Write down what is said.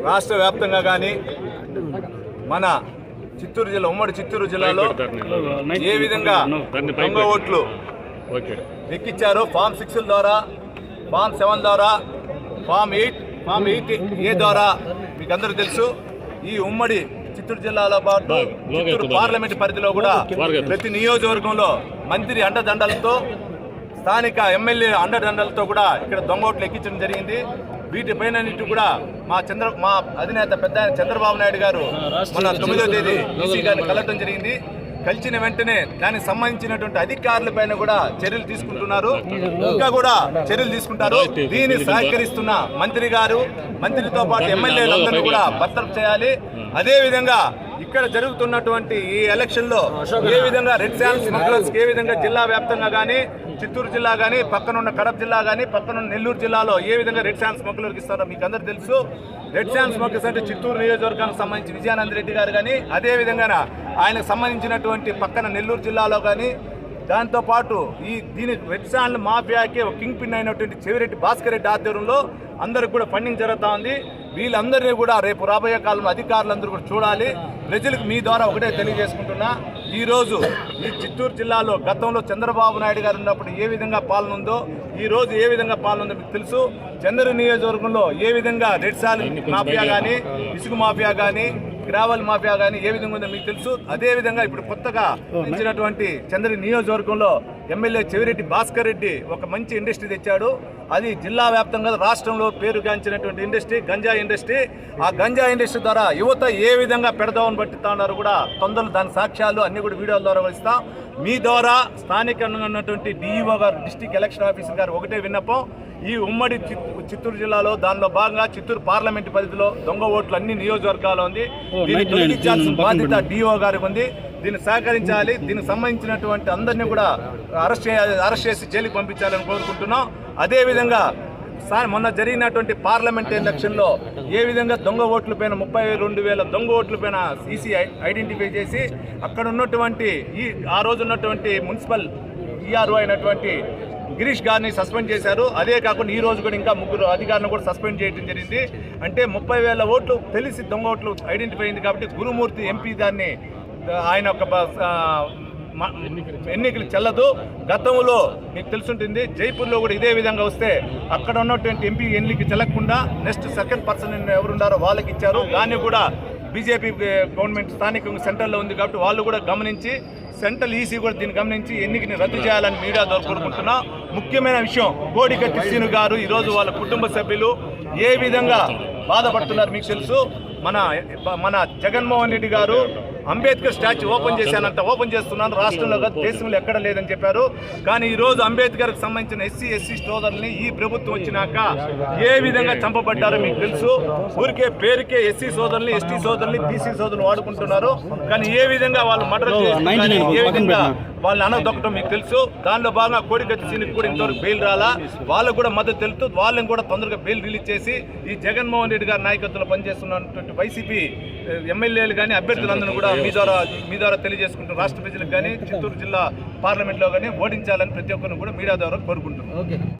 రాష్ట్ర వ్యాప్తంగా కానీ మన చిత్తూరు జిల్లా ఉమ్మడి చిత్తూరు జిల్లాలో ఏ విధంగా దొంగ ఓట్లు ఎక్కించారో ఫామ్ 6 ద్వారా, ఫామ్ 7 ద్వారా, ఫామ్ 8A ద్వారా మీకు అందరూ తెలుసు. ఈ ఉమ్మడి చిత్తూరు జిల్లాలో పాటు చిత్తూరు పార్లమెంట్ పరిధిలో కూడా ప్రతి నియోజకవర్గంలో మంత్రి అండదండలతో, స్థానిక ఎమ్మెల్యే అండదండలతో కూడా ఇక్కడ దొంగ ఓట్లు ఎక్కించడం జరిగింది. వీటిపైన కూడా మా అధినేత పెద్ద చంద్రబాబు నాయుడు గారు మన 9వ తేదీ ఈసీ గారిని కలవడం జరిగింది. కలిసిన వెంటనే దానికి సంబంధించినటువంటి అధికారులపైన కూడా చర్యలు తీసుకుంటున్నారు, ఇంకా కూడా చర్యలు తీసుకుంటారు. దీన్ని సహకరిస్తున్న మంత్రి గారు, మంత్రితో పాటు ఎమ్మెల్యేలందరూ కూడా బర్తరఫ్ చేయాలి. అదేవిధంగా ఇక్కడ జరుగుతున్నటువంటి ఈ ఎలక్షన్లో ఏ విధంగా రెడ్ శాండ్ స్మగ్లర్స్ ఏ విధంగా జిల్లా వ్యాప్తంగా కానీ, చిత్తూరు జిల్లా కానీ, పక్కనున్న కడప జిల్లా కానీ, పక్కనున్న నెల్లూరు జిల్లాలో ఏ విధంగా రెడ్ శాండ్ స్మగ్లర్కి ఇస్తారో మీకు అందరూ తెలుసు. రెడ్ శాండ్ స్మగ్లర్స్ అంటే చిత్తూరు నియోజకవర్గానికి సంబంధించి విజయానంద రెడ్డి గారు కానీ, అదేవిధంగా ఆయనకు సంబంధించినటువంటి పక్కన నెల్లూరు జిల్లాలో కానీ, దాంతోపాటు దీని రెడ్ శాండ్ మాఫియాకి ఒక కింగ్ పిన్ అయినటువంటి చెవిరెడ్డి భాస్కర్ రెడ్డి ఆధ్వర్యంలో అందరికి కూడా ఫండింగ్ జరుగుతూ ఉంది. వీళ్ళందరినీ కూడా రేపు రాబోయే కాలంలో అధికారులందరూ కూడా చూడాలి. ప్రజలకు మీ ద్వారా ఒకటే తెలియజేసుకుంటున్నా, ఈరోజు ఈ చిత్తూరు జిల్లాలో గతంలో చంద్రబాబు నాయుడు గారు ఉన్నప్పుడు ఏ విధంగా పాలన ఉందో, ఈరోజు ఏ విధంగా పాలన ఉందో మీకు తెలుసు. చంద్ర నియోజకవర్గంలో ఏ విధంగా రెడ్ శాండ్ మాఫియా కానీ, ఇసుక మాఫియా కానీ, గ్రావెల్ మాఫియా కానీ ఏ విధంగా ఉందో మీకు తెలుసు. అదేవిధంగా ఇప్పుడు కొత్తగా ఇచ్చినటువంటి చంద్ర నియోజకవర్గంలో ఎమ్మెల్యే చెవిరెడ్డి భాస్కర్ రెడ్డి ఒక మంచి ఇండస్ట్రీ తెచ్చాడు. అది జిల్లా వ్యాప్తంగా రాష్ట్రంలో పేరుగాంచినటువంటి ఇండస్ట్రీ గంజా ఇండస్ట్రీ. ఆ గంజా ఇండస్ట్రీ ద్వారా యువత ఏ విధంగా పెడదామని పట్టిస్తా ఉన్నారు కూడా తొందరలో దాని సాక్ష్యాలు అన్ని కూడా వీడియోల ద్వారా ఇస్తాం. మీ ద్వారా స్థానికంగా ఉన్నటువంటి డిఈఓ గారు, డిస్ట్రిక్ట్ ఎలక్షన్ ఆఫీసర్ గారు ఒకటే విన్నపం, ఈ ఉమ్మడి చిత్తూరు జిల్లాలో దానిలో భాగంగా చిత్తూరు పార్లమెంట్ పరిధిలో దొంగ ఓట్లు అన్ని నియోజకవర్గాలు ఉంది. దీన్ని తొలగించాల్సిన బాధ్యత డిఓ గారికి ఉంది. దీన్ని సహకరించాలి. దీనికి సంబంధించినటువంటి అందరినీ కూడా అరెస్ట్ చేసి జైలుకి పంపించాలని కోరుకుంటున్నాం. అదేవిధంగా మొన్న జరిగినటువంటి పార్లమెంట్ ఎలక్షన్లో ఏ విధంగా దొంగ ఓట్ల పైన 32,000 దొంగ ఓట్ల పైన ఈసీ ఐడెంటిఫై చేసి అక్కడ ఉన్నటువంటి ఆ రోజు ఉన్నటువంటి మున్సిపల్ ఈఆర్ఓ అయినటువంటి గిరీష్ గారిని సస్పెండ్ చేశారు. అదే కాకుండా ఈ రోజు కూడా ఇంకా 3 అధికారులను కూడా సస్పెండ్ చేయడం జరిగింది. అంటే 30,000 ఓట్లు తెలిసి దొంగ ఓట్లు ఐడెంటిఫై అయింది కాబట్టి గురుమూర్తి ఎంపీ దాన్ని ఆయన ఒక ఎన్నికలు చెల్లదు. గతంలో మీకు తెలుసుంటుంది, జైపూర్లో కూడా ఇదే విధంగా వస్తే అక్కడ ఉన్నటువంటి ఎంపీ ఎన్నిక చెల్లకుండా నెక్స్ట్ సెకండ్ పర్సన్ ఎవరున్నారో వాళ్ళకి ఇచ్చారు. దాన్ని కూడా బీజేపీ గవర్నమెంట్ స్థానికంగా సెంట్రల్లో ఉంది కాబట్టి వాళ్ళు కూడా గమనించి, సెంట్రల్ ఈసీ కూడా దీన్ని గమనించి ఎన్నికని రద్దు చేయాలని మీడియా ద్వారా కోరుకుంటున్నాం. ముఖ్యమైన విషయం, కోడికత్తి శ్రీను గారు ఈరోజు వాళ్ళ కుటుంబ సభ్యులు ఏ విధంగా బాధపడుతున్నారు మీకు తెలుసు. మన జగన్మోహన్ రెడ్డి గారు అంబేద్కర్ స్టాచ్యూ ఓపెన్ చేస్తున్నాను, రాష్ట్రంలో దేశంలో ఎక్కడ లేదని చెప్పారు. కానీ ఈరోజు అంబేద్కర్కి సంబంధించిన ఎస్సీ సోదరుల్ని ఈ ప్రభుత్వం వచ్చినాక ఏ విధంగా చంపబడ్డారో మీకు తెలుసు. ఊరికే పేరుకే ఎస్సీ సోదరుల్ని, ఎస్టీ సోదరుల్ని, బీసీ సోదరులు వాడుకుంటున్నారు. కానీ ఏ విధంగా వాళ్ళు మర్డర్ చేసి ఏ విధంగా వాళ్ళని అనదొక్కడం మీకు తెలుసు. దానిలో భాగంగా కోడికత్తి సీనికి కూడా ఇంతవరకు బెయిల్ రాలా. వాళ్ళకు కూడా మద్దతు తెలుస్తూ వాళ్ళని కూడా తొందరగా బెయిల్ రిలీజ్ చేసి ఈ జగన్మోహన్ రెడ్డి గారి నాయకత్వంలో పనిచేస్తున్నటువంటి వైసీపీ ఎమ్మెల్యేలు కానీ అభ్యర్థులందరూ కూడా మీ ద్వారా తెలియజేసుకుంటున్నారు. రాష్ట్ర ప్రజలకు కానీ చిత్తూరు జిల్లా పార్లమెంట్లో కానీ ఓటించాలని ప్రతి ఒక్కరిని కూడా మీడియా ద్వారా కోరుకుంటున్నాం.